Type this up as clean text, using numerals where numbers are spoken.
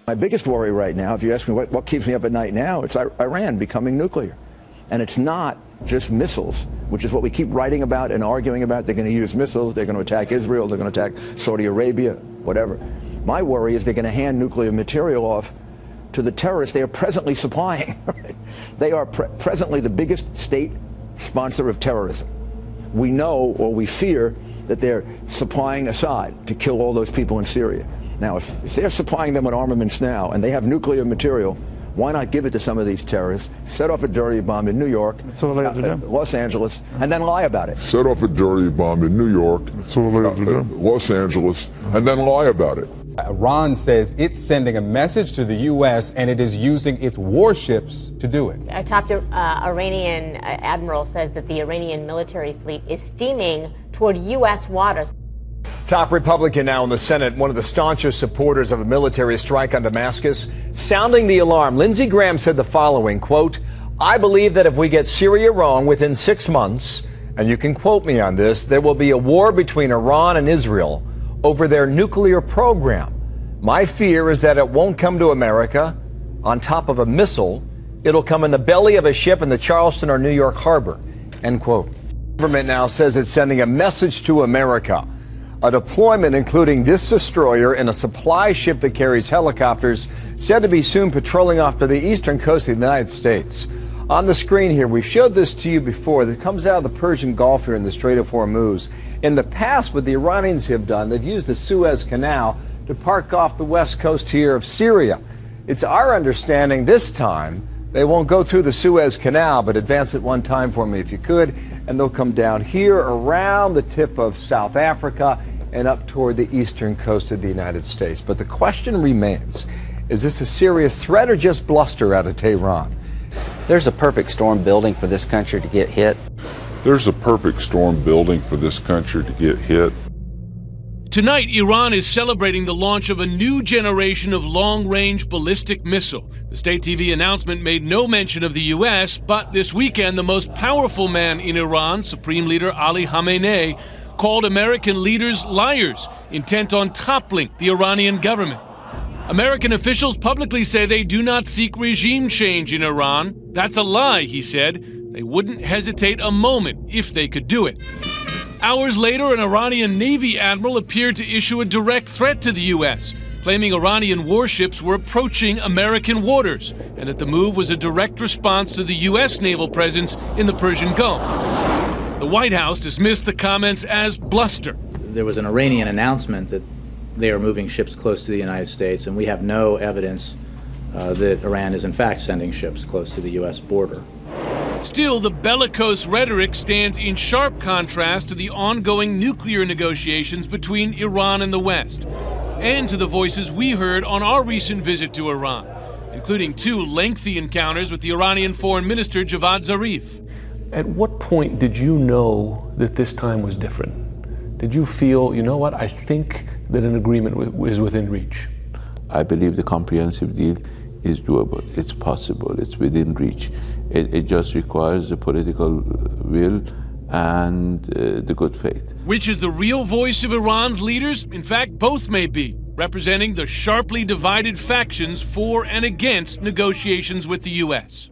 My biggest worry right now, if you ask me what keeps me up at night now, it's Iran becoming nuclear. And it's not just missiles, which is what we keep writing about and arguing about. They're going to use missiles, they're going to attack Israel, they're going to attack Saudi Arabia, whatever. My worry is they're going to hand nuclear material off to the terrorists they are presently supplying. They are presently the biggest state sponsor of terrorism. We know, or we fear, that they're supplying Assad to kill all those people in Syria. Now, if they're supplying them with armaments now and they have nuclear material, why not give it to some of these terrorists, set off a dirty bomb in New York, Los Angeles, and then lie about it? Set off a dirty bomb in New York, Los Angeles, and then lie about it. Iran says it's sending a message to the U.S. and it is using its warships to do it. A top Iranian admiral says that the Iranian military fleet is steaming toward U.S. waters. Top Republican now in the Senate, one of the staunchest supporters of a military strike on Damascus, sounding the alarm. Lindsey Graham said the following, quote, "I believe that if we get Syria wrong within 6 months, and you can quote me on this, there will be a war between Iran and Israel over their nuclear program. My fear is that it won't come to America on top of a missile. It'll come in the belly of a ship in the Charleston or New York harbor," end quote. The government now says it's sending a message to America. A deployment including this destroyer and a supply ship that carries helicopters said to be soon patrolling off to the eastern coast of the United States. On the screen here, we showed this to you before. That comes out of the Persian Gulf here in the Strait of Hormuz. In the past, what the Iranians have done, they've used the Suez Canal to park off the west coast here of Syria. It's our understanding this time they won't go through the Suez Canal, but advance it one time for me if you could, and they'll come down here around the tip of South Africa and up toward the eastern coast of the United States. But the question remains, is this a serious threat or just bluster out of Tehran? There's a perfect storm building for this country to get hit. There's a perfect storm building for this country to get hit. Tonight, Iran is celebrating the launch of a new generation of long-range ballistic missile. The state TV announcement made no mention of the U.S., but this weekend, the most powerful man in Iran, Supreme Leader Ali Khamenei, called American leaders liars, intent on toppling the Iranian government. American officials publicly say they do not seek regime change in Iran. That's a lie, he said. They wouldn't hesitate a moment if they could do it. Hours later, an Iranian Navy admiral appeared to issue a direct threat to the U.S., claiming Iranian warships were approaching American waters, and that the move was a direct response to the U.S. naval presence in the Persian Gulf. The White House dismissed the comments as bluster. There was an Iranian announcement that they are moving ships close to the United States, and we have no evidence that Iran is in fact sending ships close to the U.S. border. Still, the bellicose rhetoric stands in sharp contrast to the ongoing nuclear negotiations between Iran and the West, and to the voices we heard on our recent visit to Iran, including 2 lengthy encounters with the Iranian Foreign Minister Javad Zarif. At what point did you know that this time was different? Did you feel, you know what, I think that an agreement is within reach? I believe the comprehensive deal is doable, it's possible, it's within reach. It just requires the political will and the good faith. Which is the real voice of Iran's leaders? In fact, both may be, representing the sharply divided factions for and against negotiations with the U.S.